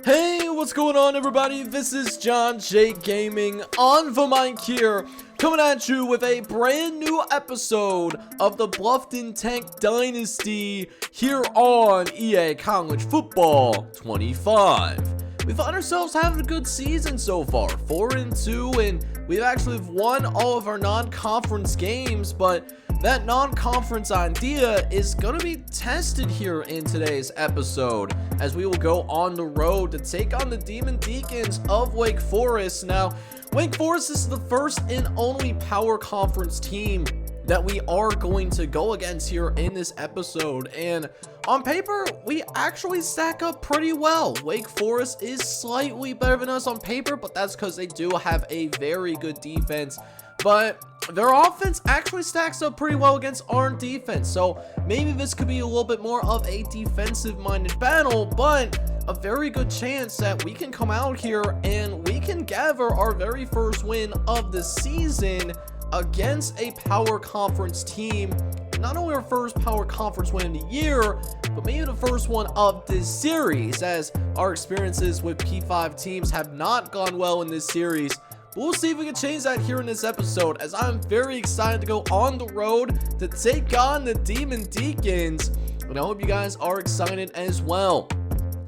Hey, what's going on, everybody? This is John J Gaming on the mic here, coming at you with a brand new episode of the Bluffton Tank Dynasty here on EA College Football 25. We find ourselves having a good season so far, 4-2, and we've actually won all of our non-conference games, but that non-conference idea is going to be tested here in today's episode, as we will go on the road to take on the Demon Deacons of Wake Forest. Now, Wake Forest is the first and only Power Conference team that we are going to go against here in this episode, and on paper, we actually stack up pretty well. Wake Forest is slightly better than us on paper, but that's because they do have a very good defense. But their offense actually stacks up pretty well against our defense. So maybe this could be a little bit more of a defensive-minded battle, but a very good chance that we can come out here and we can gather our very first win of the season against a Power Conference team. Not only our first Power Conference win in the year, but maybe the first one of this series, as our experiences with P5 teams have not gone well in this series. But we'll see if we can change that here in this episode, as I'm very excited to go on the road to take on the Demon Deacons, and I hope you guys are excited as well.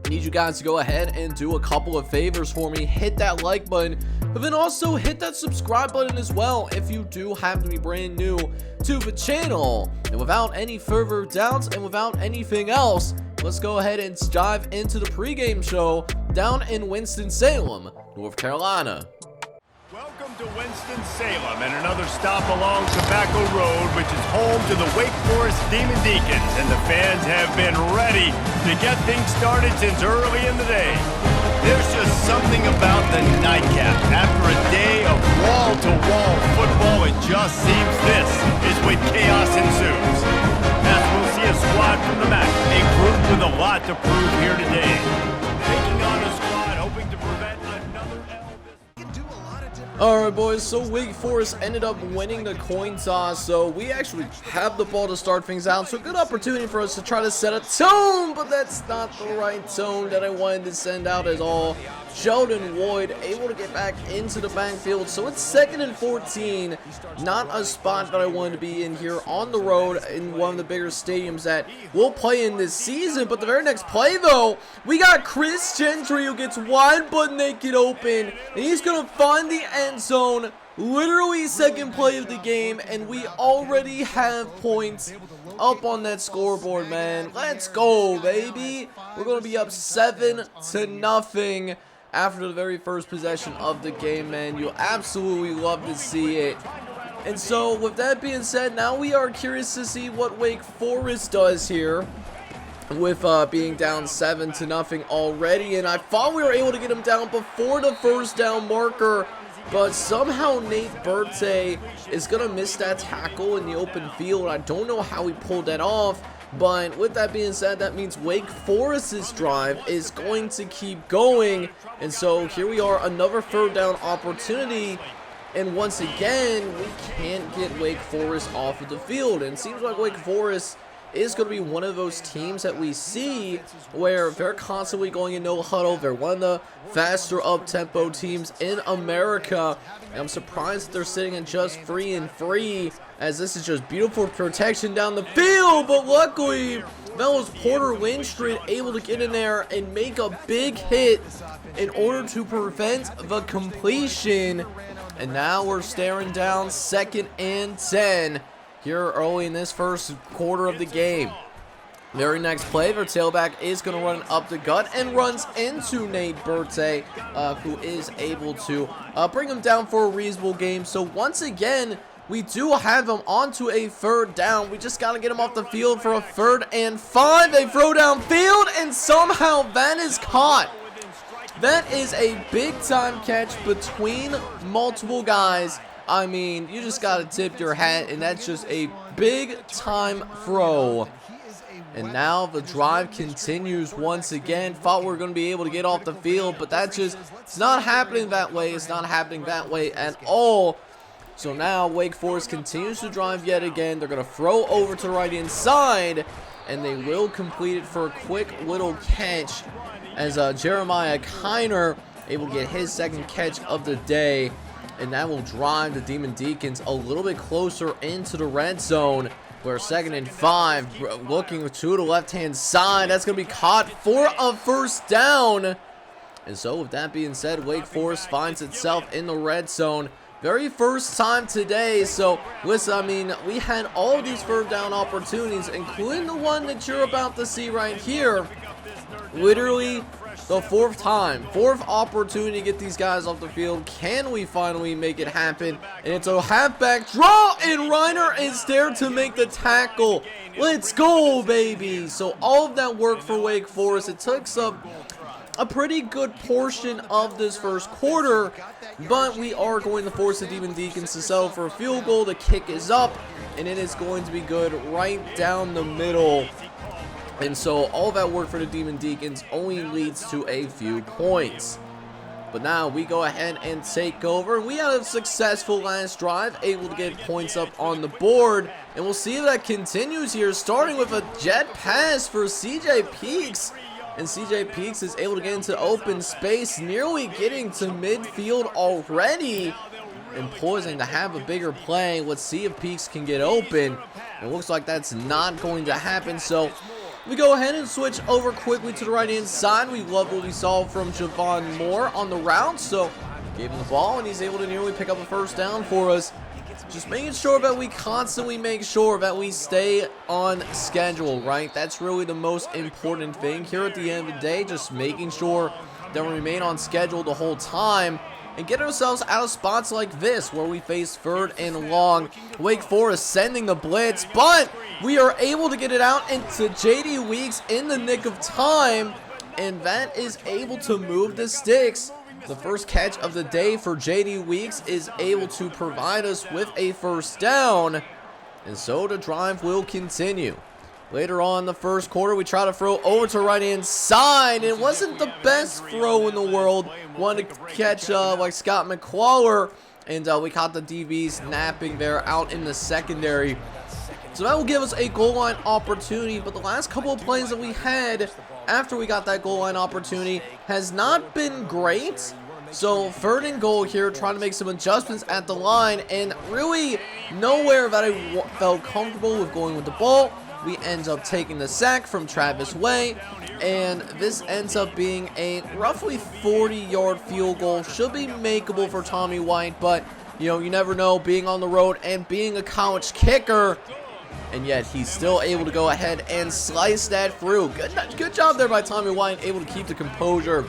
I need you guys to go ahead and do a couple of favors for me. Hit that like button, but then also hit that subscribe button as well if you do happen to be brand new to the channel. And without any further doubts and without anything else, let's go ahead and dive into the pregame show down in Winston-Salem, North Carolina. Welcome to Winston-Salem and another stop along Tobacco Road, which is home to the Wake Forest Demon Deacons, and the fans have been ready to get things started since early in the day. There's just something about the nightcap. After a day of wall-to-wall football, it just seems this is when chaos ensues. As we'll see a squad from the MAC, a group with a lot to prove here today. Taking on a squad hoping to prevent another L. Alright boys, so Wake Forest ended up winning the coin toss, so we actually have the ball to start things out. So good opportunity for us to try to set a tone, but that's not the right tone that I wanted to send out at all. Sheldon Wood able to get back into the backfield, so it's 2nd and 14. Not a spot that I wanted to be in here on the road in one of the bigger stadiums that we'll play in this season. But the very next play though, we got Chris Gentry who gets wide butt naked open, and he's gonna find the end zone. Literally second play of the game, and we already have points up on that scoreboard, man. Let's go, baby. We're gonna be up 7-0 after the very first possession of the game, man. You'll absolutely love to see it. And so with that being said, now we are curious to see what Wake Forest does here with being down 7-0 already. And I thought we were able to get them down before the first down marker, but somehow Nate Birte is going to miss that tackle in the open field. I don't know how he pulled that off. But with that being said, that means Wake Forest's drive is going to keep going. And so here we are, another third down opportunity. And once again, we can't get Wake Forest off of the field. And it seems like Wake Forest is going to be one of those teams that we see where they're constantly going in no huddle. They're one of the faster up-tempo teams in America. And I'm surprised that they're sitting at just 3-3, as this is just beautiful protection down the field. But luckily, that was Porter Winstreet able to get in there and make a big hit in order to prevent the completion. And now we're staring down 2nd and 10 here early in this first quarter of the game. Very next play, their tailback is going to run up the gut and runs into Nate Birte, who is able to bring him down for a reasonable game. So once again, we do have him onto a third down. We just got to get him off the field for a 3rd and 5. They throw downfield, and somehow that is caught. That is a big time catch between multiple guys. I mean, you just got to tip your hat, and that's just a big time throw. And now the drive continues once again. Thought we were going to be able to get off the field, but that just, it's not happening that way. It's not happening that way at all. So now Wake Forest continues to drive yet again. They're going to throw over to the right inside, and they will complete it for a quick little catch. as Jeremiah Kiner able to get his second catch of the day, and that will drive the Demon Deacons a little bit closer into the red zone. We're 2nd and 5, looking to the left-hand side. That's going to be caught for a first down. And so with that being said, Wake Forest finds itself in the red zone. Very first time today. So listen, I mean, we had all these third down opportunities, including the one that you're about to see right here. Literally the fourth opportunity to get these guys off the field. Can we finally make it happen? And it's a halfback draw, and Reiner is there to make the tackle. Let's go, baby. So all of that work for Wake Forest. It took a pretty good portion of this first quarter, but we are going to force the Demon Deacons to settle for a field goal. The kick is up, and it is going to be good right down the middle. And so all that work for the Demon Deacons only leads to a few points. But now we go ahead and take over. We had a successful last drive, able to get points up on the board. And we'll see if that continues here, starting with a jet pass for CJ Peaks. And CJ Peaks is able to get into open space, nearly getting to midfield already. And poising to have a bigger play. Let's see if Peaks can get open. It looks like that's not going to happen. So we go ahead and switch over quickly to the right-hand side. We love what we saw from Javon Moore on the route. So gave him the ball, and he's able to nearly pick up a first down for us. Just making sure that we constantly make sure that we stay on schedule, right? That's really the most important thing here at the end of the day. Just making sure that we remain on schedule the whole time and get ourselves out of spots like this where we face 3rd and long. Wake Forest sending the blitz, but we are able to get it out into JD Weeks in the nick of time, and that is able to move the sticks. The first catch of the day for JD Weeks is able to provide us with a first down, and so the drive will continue. Later on in the first quarter, we try to throw over to right-hand side. It wasn't the best throw in the world. Wanted to catch like Scott McClellar, and we caught the DBs napping there out in the secondary. So that will give us a goal line opportunity, but the last couple of plays that we had after we got that goal line opportunity has not been great. So 3rd and goal here, trying to make some adjustments at the line, and really nowhere that I felt comfortable with going with the ball. We end up taking the sack from Travis Way, and this ends up being a roughly 40-yard field goal. Should be makeable for Tommy White, but you know, you never know, being on the road and being a college kicker. And yet he's still able to go ahead and slice that through. Good job there by Tommy White, able to keep the composure.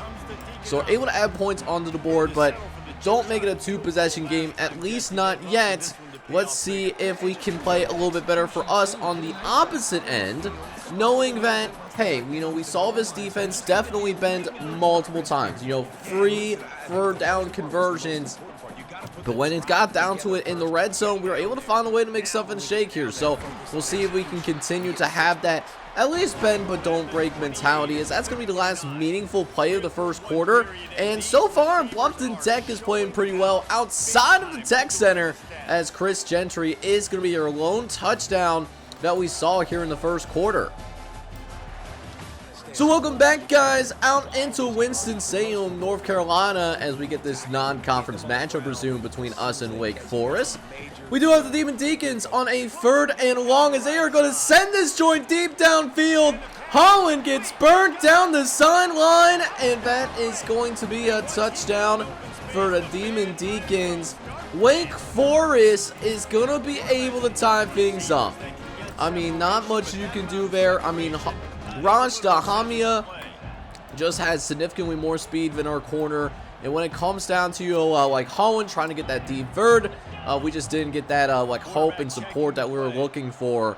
So we're able to add points onto the board, but don't make it a 2-possession game, at least not yet. Let's see if we can play a little bit better for us on the opposite end, knowing that, hey, you know, we saw this defense definitely bend multiple times. You know, 3 third down conversions. But when it got down to it in the red zone, we were able to find a way to make something shake here. So we'll see if we can continue to have that at least bend but don't break mentality, as that's going to be the last meaningful play of the first quarter. And so far, Bluffton Tech is playing pretty well outside of the Tech Center, as Chris Gentry is going to be our lone touchdown that we saw here in the first quarter. So welcome back, guys, out into Winston-Salem, North Carolina, as we get this non-conference matchup resumed between us and Wake Forest. We do have the Demon Deacons on a 3rd and long, as they are going to send this joint deep downfield. Holland gets burnt down the sideline, and that is going to be a touchdown for the Demon Deacons. Wake Forest is going to be able to tie things up. I mean, not much you can do there. I mean, Raj Dahamia just has significantly more speed than our corner. And when it comes down to like Holland trying to get that deep third, we just didn't get that like hope and support that we were looking for.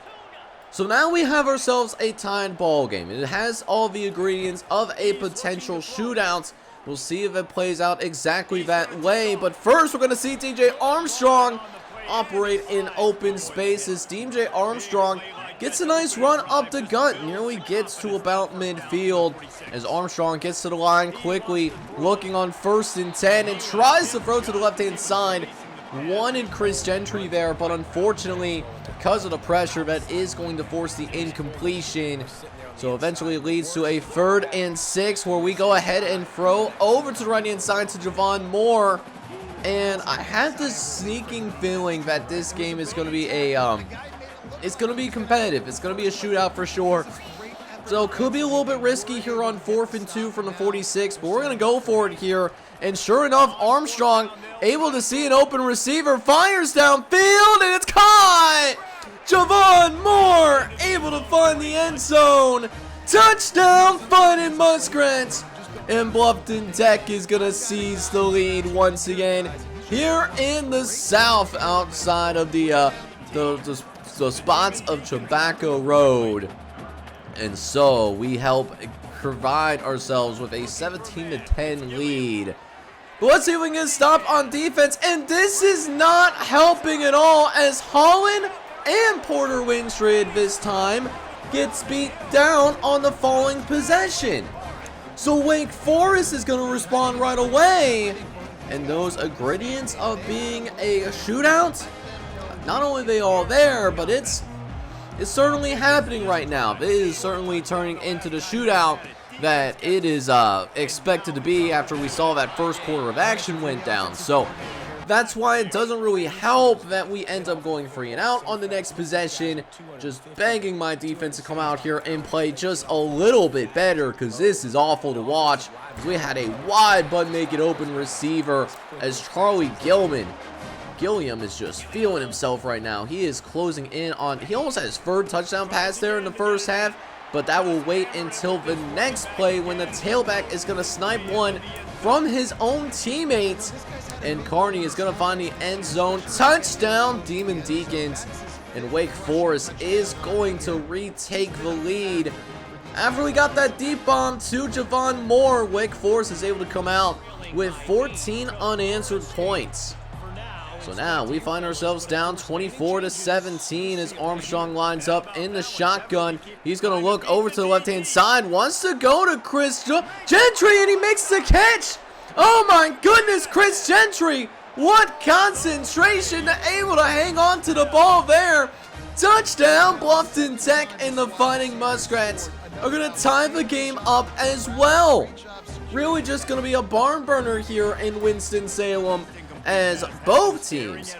So now we have ourselves a tied ball game. It has all the ingredients of a potential shootout. We'll see if it plays out exactly that way. But first, we're going to see DJ Armstrong operate in open spaces. DJ Armstrong gets a nice run up the gut, nearly gets to about midfield, as Armstrong gets to the line quickly, looking on 1st and 10, and tries to throw to the left-hand side. Wanted Chris Gentry there, but unfortunately, because of the pressure that is going to force the incompletion. So eventually it leads to a 3rd and 6 where we go ahead and throw over to the right-hand side to Javon Moore. And I have this sneaking feeling that this game is going to be it's going to be competitive. It's going to be a shootout for sure. So could be a little bit risky here on 4th and 2 from the 46, but we're going to go for it here. And sure enough, Armstrong able to see an open receiver, fires downfield, and it's caught! Javon Moore able to find the end zone. Touchdown, Fighting Muskrats. And Bluffton Tech is going to seize the lead once again here in the south outside of the spots of Tobacco Road. And so we help provide ourselves with a 17-10 lead. But let's see if we can get a stop on defense. And this is not helping at all as Holland and Porter Winstrid this time gets beat down on the following possession. So Wake Forest is going to respond right away. And those ingredients of being a shootout, not only are they all there, but it's certainly happening right now. It is certainly turning into the shootout that it is expected to be after we saw that first quarter of action went down. So that's why it doesn't really help that we end up going 3 and out on the next possession. Just begging my defense to come out here and play just a little bit better, because this is awful to watch. We had a wide but naked open receiver as Charlie Gilliam is just feeling himself right now. He is closing in on, he almost had his 3rd touchdown pass there in the first half, but that will wait until the next play when the tailback is going to snipe one from his own teammates. And Carney is going to find the end zone. Touchdown, Demon Deacons. And Wake Forest is going to retake the lead. After we got that deep bomb to Javon Moore, Wake Forest is able to come out with 14 unanswered points. So now we find ourselves down 24-17 as Armstrong lines up in the shotgun. He's going to look over to the left-hand side, wants to go to Chris Gentry, and he makes the catch. Oh my goodness, Chris Gentry. What concentration, able to hang on to the ball there. Touchdown, Bluffton Tech, and the Fighting Muskrats are going to tie the game up as well. Really just going to be a barn burner here in Winston-Salem, as both teams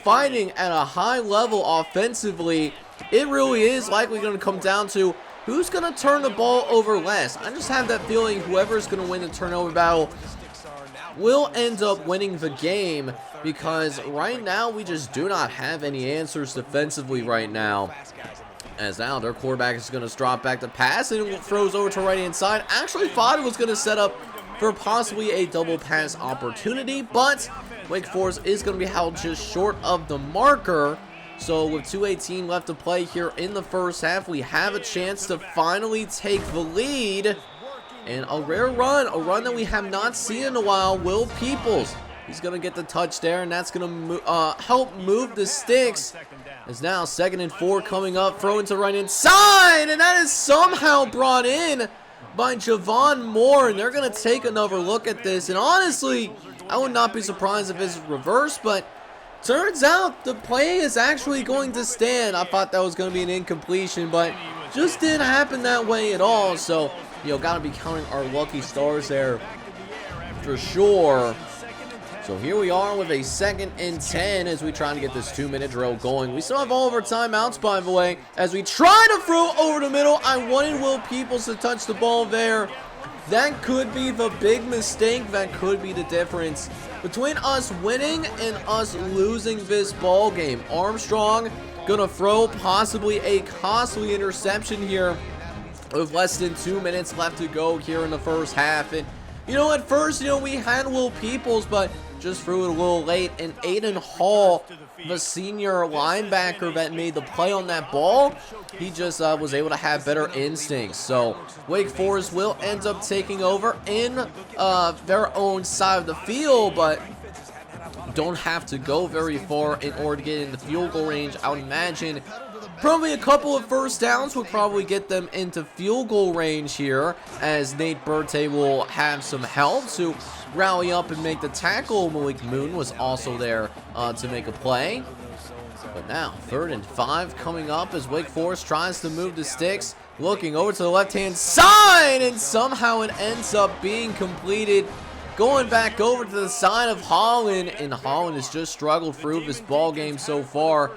fighting at a high level offensively. It really is likely going to come down to who's going to turn the ball over last. I just have that feeling whoever's going to win the turnover battle will end up winning the game, because right now we just do not have any answers defensively right now. As now their quarterback is going to drop back to pass and throws over to right hand side. Actually thought it was going to set up for possibly a double pass opportunity, but Wake Forest is going to be held just short of the marker. So with 2:18 left to play here in the first half, we have a chance to finally take the lead. And a rare run, a run that we have not seen in a while. Will Peoples, he's going to get the touch there, and that's going to help move the sticks. As now 2nd and 4 coming up, throw into right inside, and that is somehow brought in by Javon Moore, and they're going to take another look at this. And honestly, I would not be surprised if it's reversed, but turns out the play is actually going to stand. I thought that was going to be an incompletion, but just didn't happen that way at all. So, you know, got to be counting our lucky stars there for sure. So here we are with a 2nd and 10 as we try to get this 2-minute drill going. We still have all of our timeouts, by the way, as we try to throw over the middle. I wanted Will Peoples to touch the ball there. That could be the big mistake. That could be the difference between us winning and us losing this ball game. Armstrong gonna throw possibly a costly interception here with less than 2 minutes left to go here in the first half. And you know, at first, you know, we had Will Peoples, but just threw it a little late. And Aiden Hall, the senior linebacker that made the play on that ball, he just was able to have better instincts. So Wake Forest will end up taking over in their own side of the field, but don't have to go very far in order to get in the field goal range. I would imagine probably a couple of first downs will probably get them into field goal range here, as Nate Berthe will have some help to rally up and make the tackle. Malik Moon was also there to make a play. But now, 3rd and 5 coming up as Wake Forest tries to move the sticks. Looking over to the left-hand side, and somehow it ends up being completed. Going back over to the side of Holland, and Holland has just struggled through this ball game so far.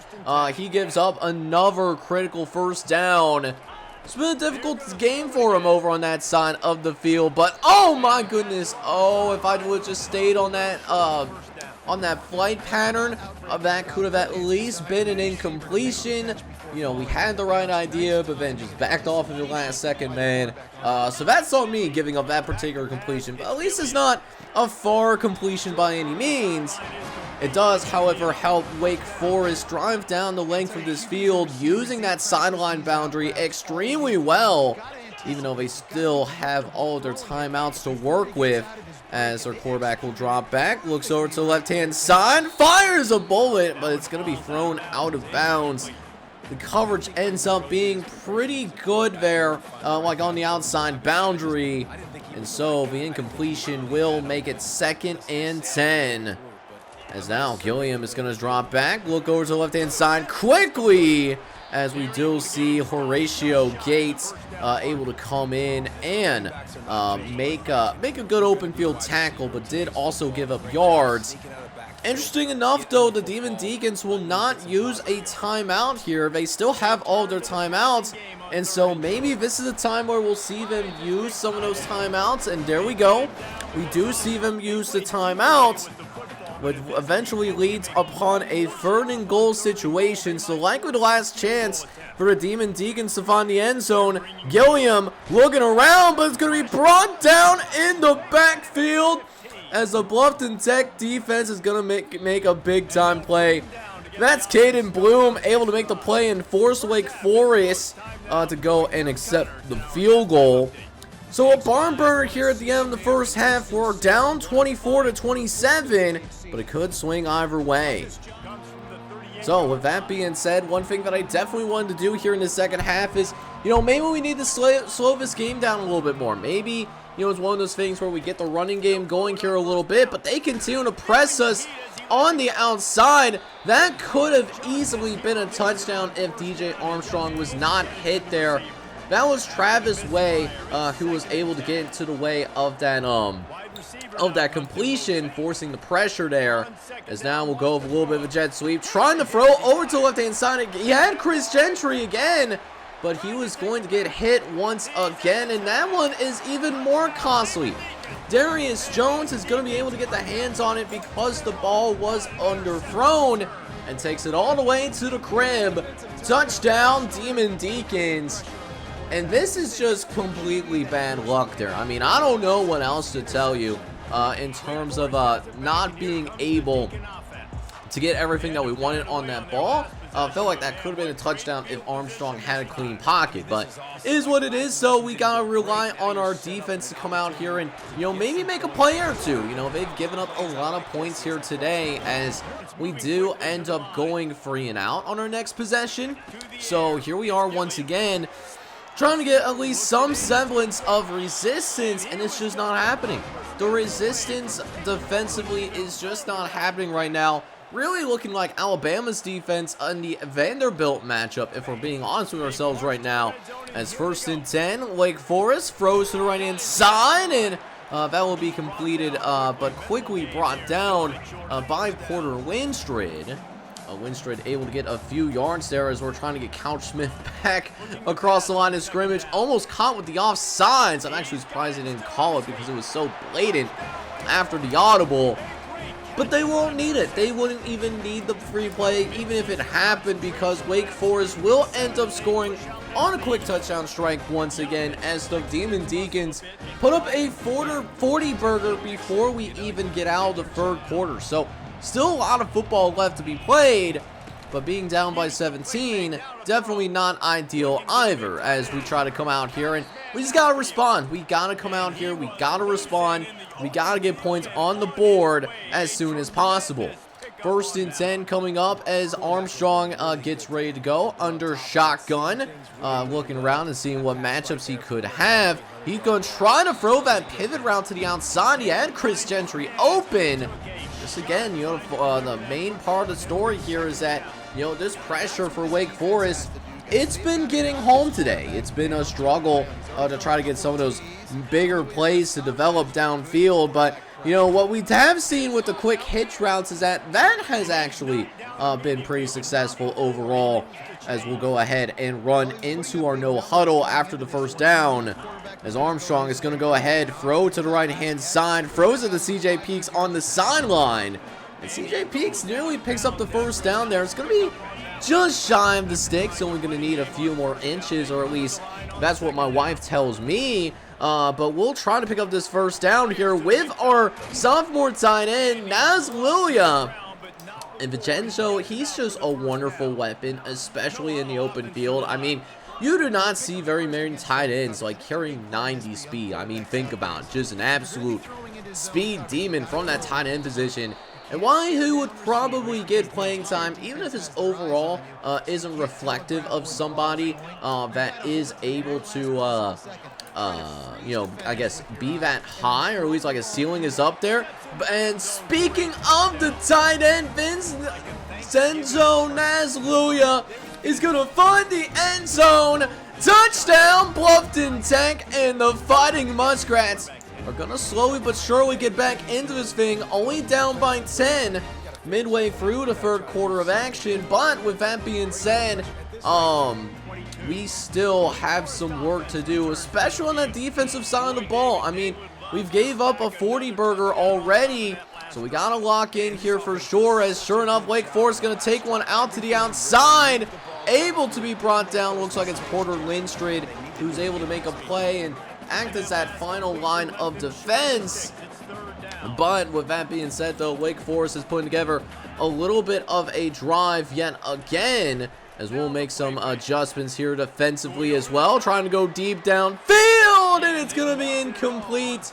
He gives up another critical first down. It's been a difficult game for him over on that side of the field, but oh my goodness, oh, if I would just stayed on that flight pattern, that could have at least been an incompletion. You know, we had the right idea, but then just backed off in the last second, man. So that's on me giving up that particular completion, but at least it's not a far completion by any means. It does, however, help Wake Forest drive down the length of this field using that sideline boundary extremely well, even though they still have all of their timeouts to work with. As their quarterback will drop back, looks over to the left-hand side, fires a bullet, but it's going to be thrown out of bounds. The coverage ends up being pretty good there, like on the outside boundary. And so the incompletion will make it 2nd and 10. As now Gilliam is going to drop back, look over to the left-hand side quickly, as we do see Horatio Gates able to come in and make a good open field tackle, but did also give up yards. Interesting enough, though, the Demon Deacons will not use a timeout here. They still have all of their timeouts, and so maybe this is a time where we'll see them use some of those timeouts, and there we go. We do see them use the timeouts, which eventually leads upon a 3rd and goal situation. So likely the last chance for the Demon Deacons to find the end zone. Gilliam looking around, but it's going to be brought down in the backfield, as the Bluffton Tech defense is going to make a big-time play. That's Caden Bloom able to make the play and force Wake Forest to go and accept the field goal. So a barn burner here at the end of the first half. We're down 24-27, but it could swing either way. So with that being said, one thing that I definitely wanted to do here in the second half is, you know, maybe we need to slow this game down a little bit more. Maybe, you know, it's one of those things where we get the running game going here a little bit, but they continue to press us on the outside. That could have easily been a touchdown if DJ Armstrong was not hit there. That was Travis Way who was able to get into the way of that completion, forcing the pressure there. As now we'll go with a little bit of a jet sweep, trying to throw over to the left-hand side. He had Chris Gentry again, but he was going to get hit once again, and that one is even more costly. Darius Jones is going to be able to get the hands on it because the ball was underthrown, and takes it all the way to the crib. Touchdown, Demon Deacons. And this is just completely bad luck there. I mean, I don't know what else to tell you in terms of not being able to get everything that we wanted on that ball. Felt like that could have been a touchdown if Armstrong had a clean pocket, but it is what it is. So we gotta rely on our defense to come out here and, you know, maybe make a play or two. You know, they've given up a lot of points here today, as we do end up going 3 and out on our next possession. So here we are once again, trying to get at least some semblance of resistance, and it's just not happening. The resistance defensively is just not happening right now. Really looking like Alabama's defense on the Vanderbilt matchup, if we're being honest with ourselves right now. As 1st and 10, Wake Forest throws to the right-hand side, and that will be completed, but quickly brought down by Porter Winstrid. Winstrid able to get a few yards there as we're trying to get Couch Smith back across the line of scrimmage. Almost caught with the offsides. I'm actually surprised they didn't call it because it was so blatant after the audible. But they won't need it. They wouldn't even need the free play even if it happened, because Wake Forest will end up scoring on a quick touchdown strike once again, as the Demon Deacons put up a 40 burger before we even get out of the 3rd quarter. So still a lot of football left to be played, but being down by 17, definitely not ideal either, as we try to come out here and we just gotta respond. We gotta come out here, we gotta respond, we gotta get points on the board as soon as possible. 1st and 10 coming up as Armstrong gets ready to go under shotgun, looking around and seeing what matchups he could have. He's going to try to throw that pivot route to the outside. He had Chris Gentry open. Just again, you know, the main part of the story here is that you know, this pressure for Wake Forest, it's been getting home today. It's been a struggle to try to get some of those bigger plays to develop downfield. But, you know, what we have seen with the quick hitch routes is that has actually been pretty successful overall, as we'll go ahead and run into our no huddle after the first down. As Armstrong is going to go ahead, throw to the right-hand side, throws it to CJ Peaks on the sideline. And CJ Peaks nearly picks up the first down there. It's going to be just shy of the sticks. Only going to need a few more inches, or at least that's what my wife tells me. But we'll try to pick up this first down here with our sophomore tight end, Nazlulia. And Vincenzo, he's just a wonderful weapon, especially in the open field. I mean, you do not see very many tight ends like carrying 90 speed. I mean, think about it. Just an absolute speed demon from that tight end position. And why he would probably get playing time, even if his overall isn't reflective of somebody that is able to, you know, I guess be that high, or at least like his ceiling is up there. And speaking of the tight end, Vincenzo Nazlulia is going to find the end zone. Touchdown, Bluffton Tech, and the Fighting Muskrats are going to slowly but surely get back into this thing, only down by 10 midway through the third quarter of action. But with that being said, we still have some work to do, especially on that defensive side of the ball. I mean, we've gave up a 40-burger already, so we got to lock in here for sure, as sure enough, Wake Forest is going to take one out to the outside. Able to be brought down. Looks like it's Porter Lindstrid who's able to make a play and act as that final line of defense. But with that being said, though, Wake Forest is putting together a little bit of a drive yet again, as we'll make some adjustments here defensively as well. Trying to go deep downfield, and it's going to be incomplete.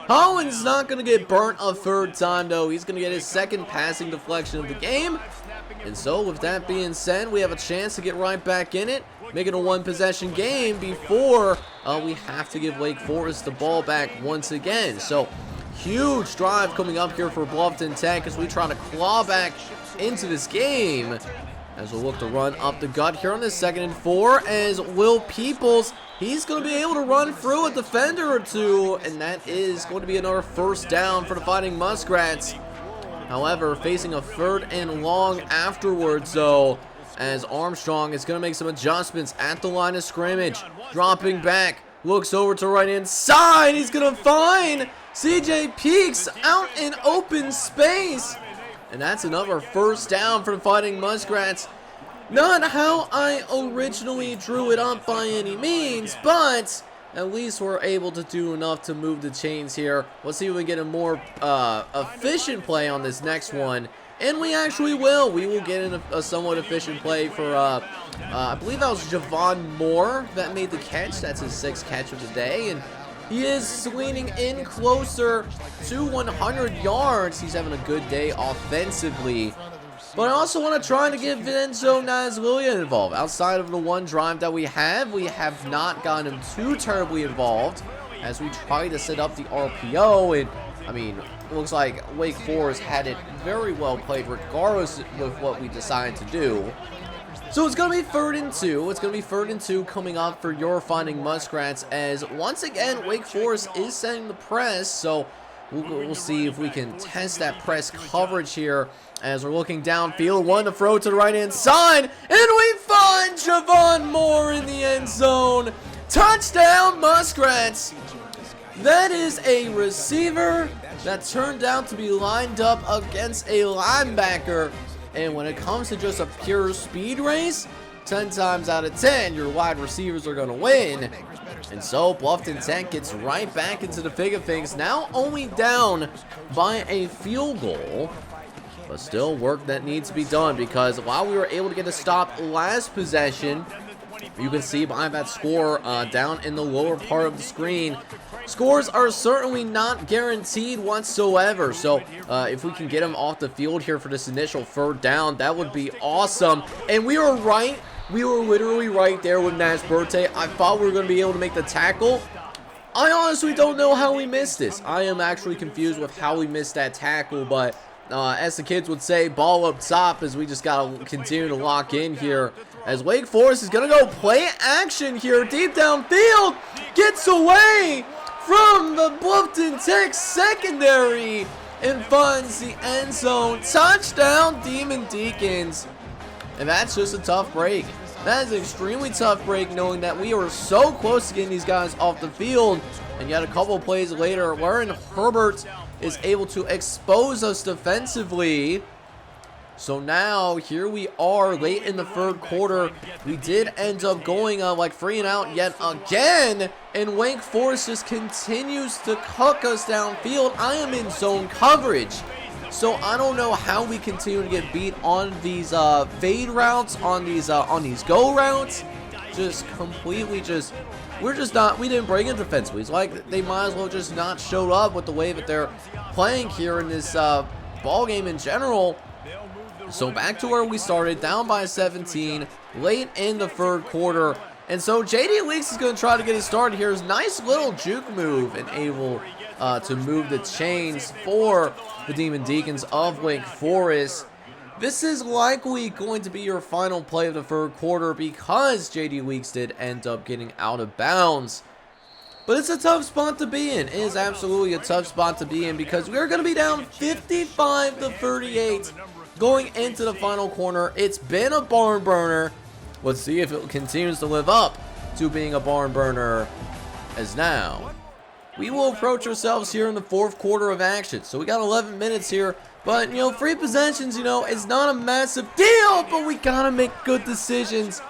Holland's not going to get burnt a third time, though. He's going to get his second passing deflection of the game. And so, with that being said, we have a chance to get right back in it, make it a one-possession game before we have to give Wake Forest the ball back once again. So, huge drive coming up here for Bluffton Tech as we try to claw back into this game, as we'll look to run up the gut here on this 2nd and 4, as Will Peoples, he's going to be able to run through a defender or two, and that is going to be another first down for the Fighting Muskrats. However, facing a 3rd and long afterwards, though, as Armstrong is going to make some adjustments at the line of scrimmage. Dropping back, looks over to right-hand side. He's going to find CJ Peaks out in open space. And that's another first down for the Fighting Muskrats. Not how I originally drew it up by any means, but at least we're able to do enough to move the chains here. Let's see if we can get a more efficient play on this next one. And we actually will. We will get in a somewhat efficient play for, I believe that was Javon Moore that made the catch. That's his 6th catch of the day. And he is leaning in closer to 100 yards. He's having a good day offensively. But I also want to try to get Vincenzo Nazlulia involved. Outside of the one drive that we have not gotten him too terribly involved as we try to set up the RPO. And, I mean, it looks like Wake Forest had it very well played regardless of what we decided to do. So it's going to be 3rd and 2. It's going to be 3rd and 2 coming up for your Fighting Muskrats, as once again, Wake Forest is setting the press. So we'll see if we can test that press coverage here as we're looking downfield. One to throw to the right-hand side, and we find Javon Moore in the end zone. Touchdown, Muskrats. That is a receiver that turned out to be lined up against a linebacker. And when it comes to just a pure speed race, 10 times out of 10, your wide receivers are going to win. And so Bluffton Tech gets right back into the thick of things, now only down by a field goal. But still work that needs to be done, because while we were able to get a stop last possession, you can see behind that score down in the lower part of the screen, scores are certainly not guaranteed whatsoever. So if we can get them off the field here for this initial 3rd down, that would be awesome. And we were right. We were literally right there with Nash Berte. I thought we were going to be able to make the tackle. I honestly don't know how we missed this. I am actually confused with how we missed that tackle, but as the kids would say, ball up top, as we just got to continue to lock in here. As Wake Forest is going to go play action here deep downfield. Gets away from the Bluffton Tech secondary and finds the end zone. Touchdown, Demon Deacons. And that's just a tough break. That is an extremely tough break, knowing that we were so close to getting these guys off the field. And yet a couple plays later, wherein Herbert is able to expose us defensively. So now here we are late in the third quarter. We did end up going like 3 and out yet again, and Wake Forest just continues to cook us downfield. I am in zone coverage, so I don't know how we continue to get beat on these fade routes, on these go routes. Just completely we didn't bring it defensively. It's like they might as well just not showed up with the way that they're playing here in this ball game in general. So back to where we started, down by 17, late in the third quarter. And so JD Weeks is going to try to get it started here. His nice little juke move and able to move the chains for the Demon Deacons of Wake Forest. This is likely going to be your final play of the third quarter because JD Weeks did end up getting out of bounds. But it's a tough spot to be in. It is absolutely a tough spot to be in because we're going to be down 55-38 going into the final corner. It's been a barn burner. Let's see if it continues to live up to being a barn burner, as now we will approach ourselves here in the fourth quarter of action. So we got 11 minutes here, but free possessions, it's not a massive deal, but we gotta make good decisions.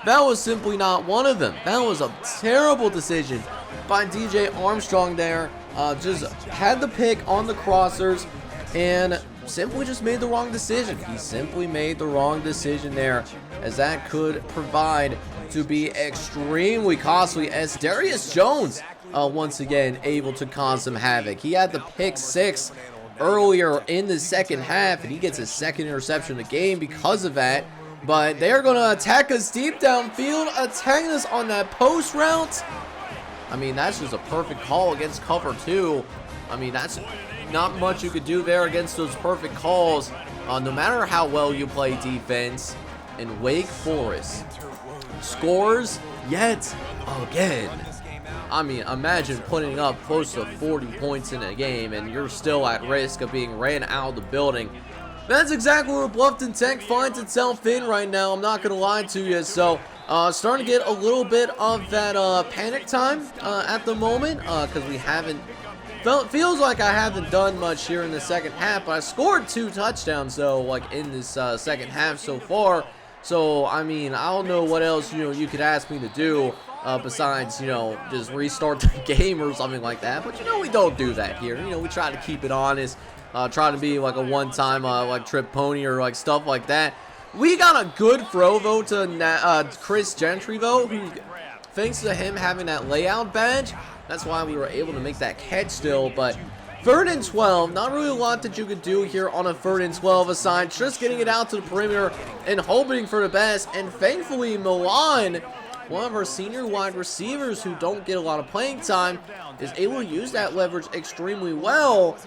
That was simply not one of them. That was a terrible decision by DJ Armstrong there. Just had the pick on the crossers and simply just made the wrong decision. He simply made the wrong decision there, as that could provide to be extremely costly, as Darius Jones once again able to cause some havoc. He had the pick 6 earlier in the second half, and he gets his second interception of the game because of that. But they're going to attack us deep downfield, attacking us on that post route. I mean, that's just a perfect call against cover 2. I mean, that's not much you could do there against those perfect calls, no matter how well you play defense. And Wake Forest scores yet again. I mean, imagine putting up close to 40 points in a game and you're still at risk of being ran out of the building. That's exactly where Bluffton Tech finds itself in right now. I'm not going to lie to you. So, starting to get a little bit of that panic time at the moment, because we haven't feels like I haven't done much here in the second half, but I scored 2 touchdowns though, like in this second half so far. So I mean, I don't know what else you could ask me to do besides just restart the game or something like that. But we don't do that here. We try to keep it honest, try to be like a one-time like trip pony or like stuff like that. We got a good throw though to Chris Gentry though, who thanks to him having that layout badge, that's why we were able to make that catch still. But 3rd and 12, not really a lot that you could do here on a 3rd and 12 aside, just getting it out to the perimeter and hoping for the best. And thankfully, Milan, one of our senior wide receivers who don't get a lot of playing time, is able to use that leverage extremely well.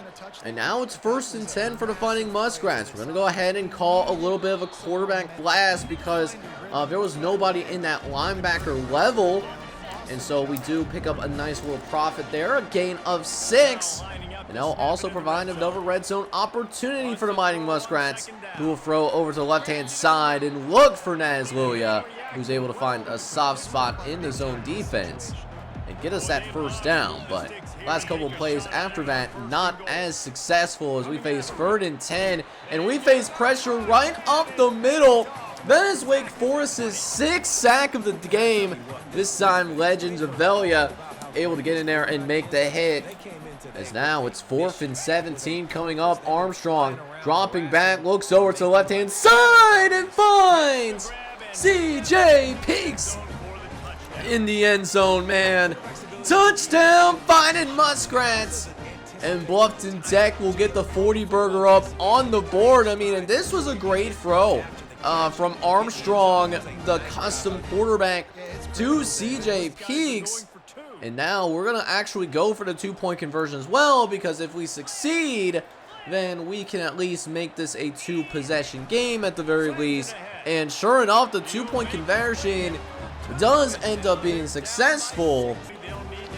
And now it's 1st and 10 for the Fighting Muskrats. We're going to go ahead and call a little bit of a quarterback blast because there was nobody in that linebacker level. And so we do pick up a nice little profit there, a gain of 6. And they'll also provide another red zone opportunity for the Fighting Muskrats, who will throw over to the left-hand side and look for Nazlulia, who's able to find a soft spot in the zone defense and get us that first down. But last couple of plays after that, not as successful, as we face 3rd and 10, and we face pressure right up the middle. That is Wake Forest's 6th sack of the game. This time, Legends of Velia able to get in there and make the hit. As now it's 4th and 17 coming up. Armstrong dropping back, looks over to the left-hand side and finds CJ Peaks in the end zone, man. Touchdown, Fighting Muskrats. And Bluffton Tech will get the 40 burger up on the board. I mean, and this was a great throw from Armstrong, the custom quarterback, to CJ Peaks. And now we're going to actually go for the 2-point conversion as well, because if we succeed, then we can at least make this a 2-possession game at the very least. And sure enough, the 2-point conversion does end up being successful.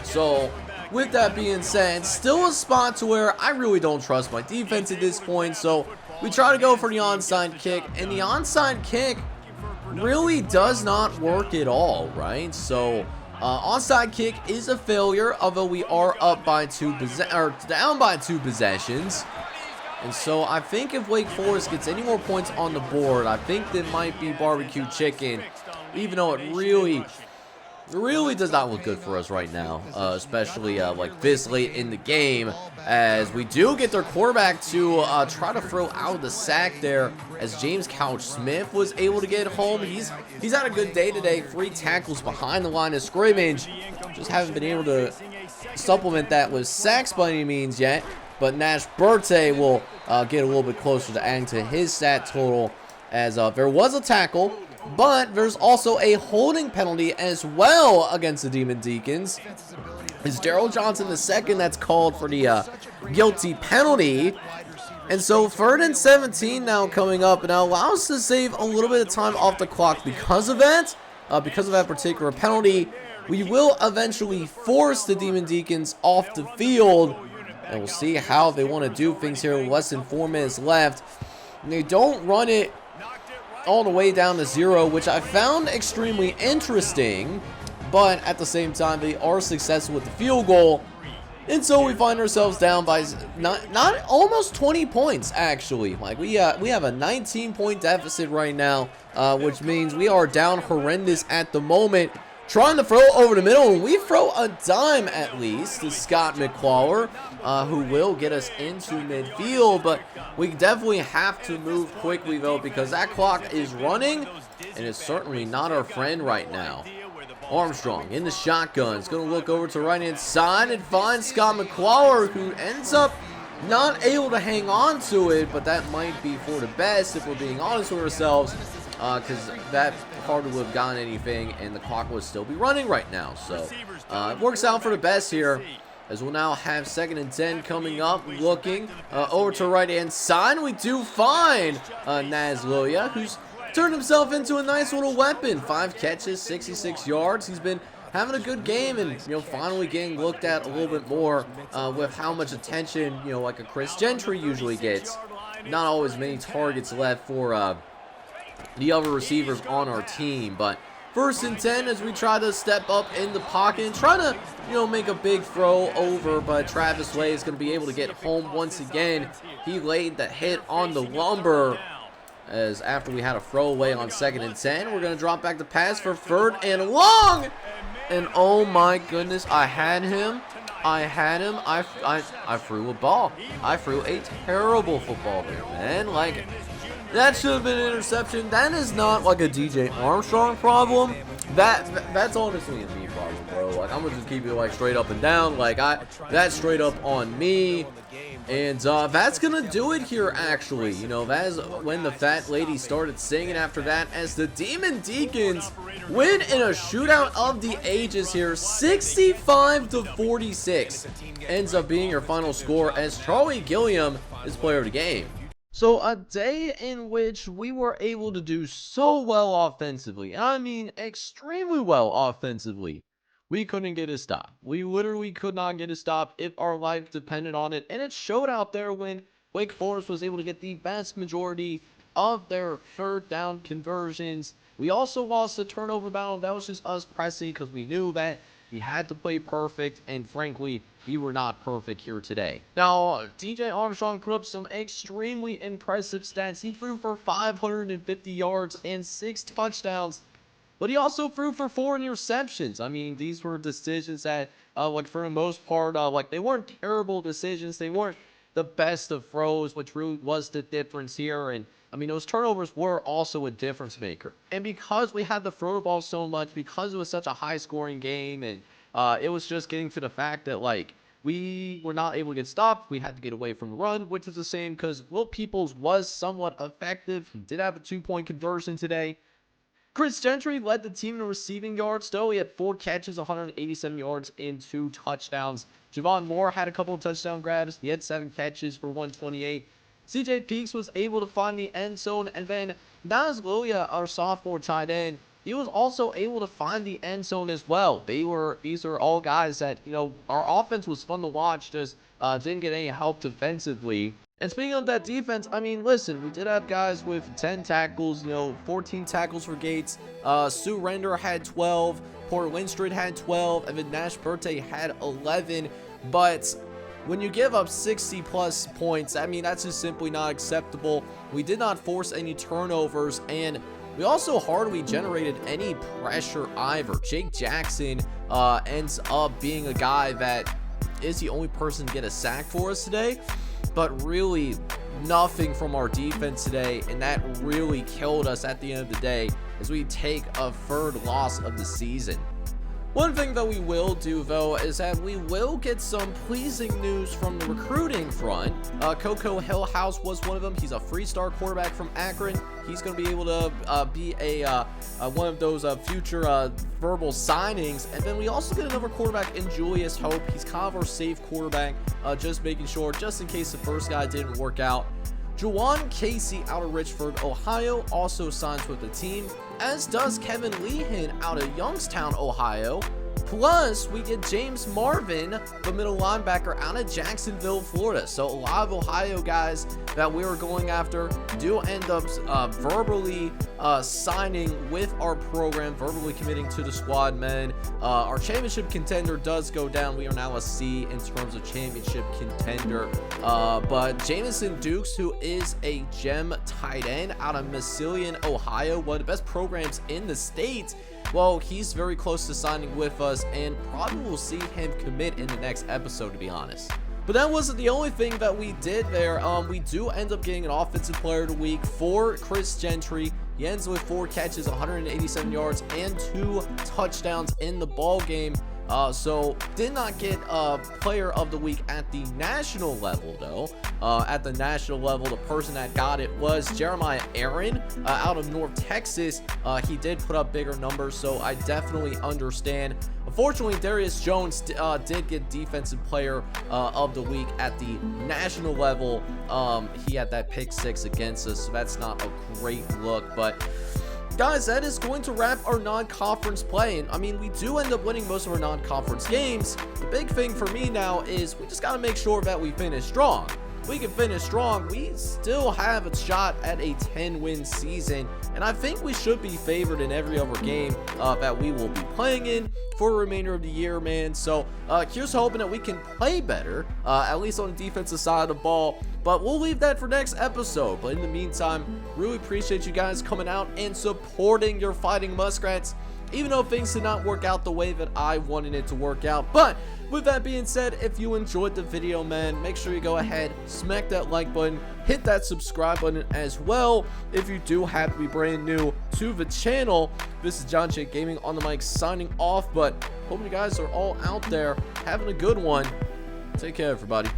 So with that being said, still a spot to where I really don't trust my defense at this point. So we try to go for the onside kick, and the onside kick really does not work at all, right? So onside kick is a failure, although we are up by down by 2 possessions. And so I think if Wake Forest gets any more points on the board, I think there might be barbecue chicken, even though it really does not look good for us right now, especially like this late in the game, as we do get their quarterback to try to throw out the sack there, as James Couch-Smith was able to get home. He's had a good day today, 3 tackles behind the line of scrimmage. Just haven't been able to supplement that with sacks by any means yet, but Nash Berte will get a little bit closer to adding to his stat total, as there was a tackle, but there's also a holding penalty as well against the Demon Deacons. It's Daryl Johnson II that's called for the guilty penalty. And so 3rd and 17 now coming up, and now allows us to save a little bit of time off the clock because of that. Because of that particular penalty, we will eventually force the Demon Deacons off the field. And we'll see how they want to do things here with less than 4 minutes left. And they don't run it all the way down to 0, which I found extremely interesting, but at the same time they are successful with the field goal, and so we find ourselves down by not almost 20 points actually. Like we have a 19-point deficit right now, which means we are down horrendous at the moment. Trying to throw over the middle, and we throw a dime at least to Scott McClawler, who will get us into midfield, but we definitely have to move quickly though, because that clock is running, and it's certainly not our friend right now. Armstrong in the shotgun is going to look over to the right-hand side and find Scott McClawler, who ends up not able to hang on to it, but that might be for the best if we're being honest with ourselves, because that hard to have gotten anything, and the clock would still be running right now. So it works out for the best here, as we'll now have 2nd and 10 coming up. Looking over to the right-hand side, we do find Naz Loya, who's turned himself into a nice little weapon. 5 catches, 66 yards. He's been having a good game, and finally getting looked at a little bit more with how much attention like a Chris Gentry usually gets. Not always many targets left for the other receivers on our team, but 1st and 10 as we try to step up in the pocket and try to make a big throw over, but Travis Way is going to be able to get home once again. He laid the hit on the lumber, as after we had a throwaway on 2nd and 10, we're going to drop back the pass for 3rd and long, and oh my goodness, I had him. I threw a ball. I threw a terrible football there, man. Like, that should have been an interception. That is not like a DJ Armstrong problem. That's honestly a me problem, bro. Like, I'm gonna just keep it like straight up and down. Like, that's straight up on me. And that's gonna do it here, actually. That is when the fat lady started singing after that, as the Demon Deacons win in a shootout of the ages here. 65-46 ends up being your final score, as Charlie Gilliam is player of the game. So a day in which we were able to do so well offensively, I mean extremely well offensively, we couldn't get a stop. We literally could not get a stop if our life depended on it, and it showed out there when Wake Forest was able to get the vast majority of their 3rd down conversions. We also lost the turnover battle. That was just us pressing, because we knew that we had to play perfect, and frankly, we were not perfect here today. Now, DJ Armstrong put up some extremely impressive stats. He threw for 550 yards and 6 touchdowns, but he also threw for 4 interceptions. I mean, these were decisions that, like, for the most part, like, they weren't terrible decisions. They weren't the best of throws, which really was the difference here. And I mean, those turnovers were also a difference maker. And because we had to throw the ball so much, because it was such a high-scoring game, and it was just getting to the fact that, like, we were not able to get stopped. We had to get away from the run, which was the same because Will Peoples was somewhat effective. He did have a 2-point conversion today. Chris Gentry led the team in receiving yards, though. He had 4 catches, 187 yards, and 2 touchdowns. Javon Moore had a couple of touchdown grabs. He had 7 catches for 128. CJ Peaks was able to find the end zone, and then Naz Loya, our sophomore tight end, he was also able to find the end zone as well. These are all guys that, our offense was fun to watch, just didn't get any help defensively. And speaking of that defense, I mean, listen, we did have guys with 10 tackles, 14 tackles for Gates. Sue Render had 12. Port Lindstrid had 12. And then Nash Berte had 11. But when you give up 60-plus points, I mean, that's just simply not acceptable. We did not force any turnovers, and we also hardly generated any pressure either. Jake Jackson ends up being a guy that is the only person to get a sack for us today, but really nothing from our defense today, and that really killed us at the end of the day as we take a third loss of the season. One thing that we will do, though, is that we will get some pleasing news from the recruiting front. Coco Hillhouse was one of them. He's a three-star quarterback from Akron. He's going to be able to be one of those future verbal signings. And then we also get another quarterback in Julius Hope. He's kind of our safe quarterback, just making sure, just in case the first guy didn't work out. Juwan Casey out of Richford, Ohio, also signs with the team, as does Kevin Lehan out of Youngstown, Ohio. Plus, we get James Marvin, the middle linebacker, out of Jacksonville, Florida. So a lot of Ohio guys that we were going after do end up verbally signing with our program, verbally committing to the squad, man. Our championship contender does go down. We are now a C in terms of championship contender. But Jamison Dukes, who is a gem tight end out of Massillon, Ohio, one of the best programs in the state, well, he's very close to signing with us, and probably will see him commit in the next episode, to be honest. But that wasn't the only thing that we did there. We do end up getting an offensive player of the week for Chris Gentry. He ends with 4 catches, 187 yards, and 2 touchdowns in the ball game. So did not get a player of the week at the national level, though. At the national level, the person that got it was Jeremiah Aaron out of North Texas. He did put up bigger numbers, so I definitely understand. Unfortunately, Darius Jones did get defensive player of the week at the national level. He had that pick 6 against us, so that's not a great look, but guys, that is going to wrap our non-conference play. And I mean, we do end up winning most of our non-conference games. The big thing for me now is we just got to make sure that we finish strong. If we can finish strong, we still have a shot at a 10-win season. And I think we should be favored in every other game that we will be playing in for the remainder of the year, man. So here's hoping that we can play better, at least on the defensive side of the ball. But we'll leave that for next episode. But in the meantime, really appreciate you guys coming out and supporting your Fighting Muskrats, even though things did not work out the way that I wanted it to work out. But with that being said, if you enjoyed the video, man, make sure you go ahead, smack that like button, hit that subscribe button as well if you do have to be brand new to the channel. This is John J Gaming on the mic signing off, but hope you guys are all out there having a good one. Take care, everybody.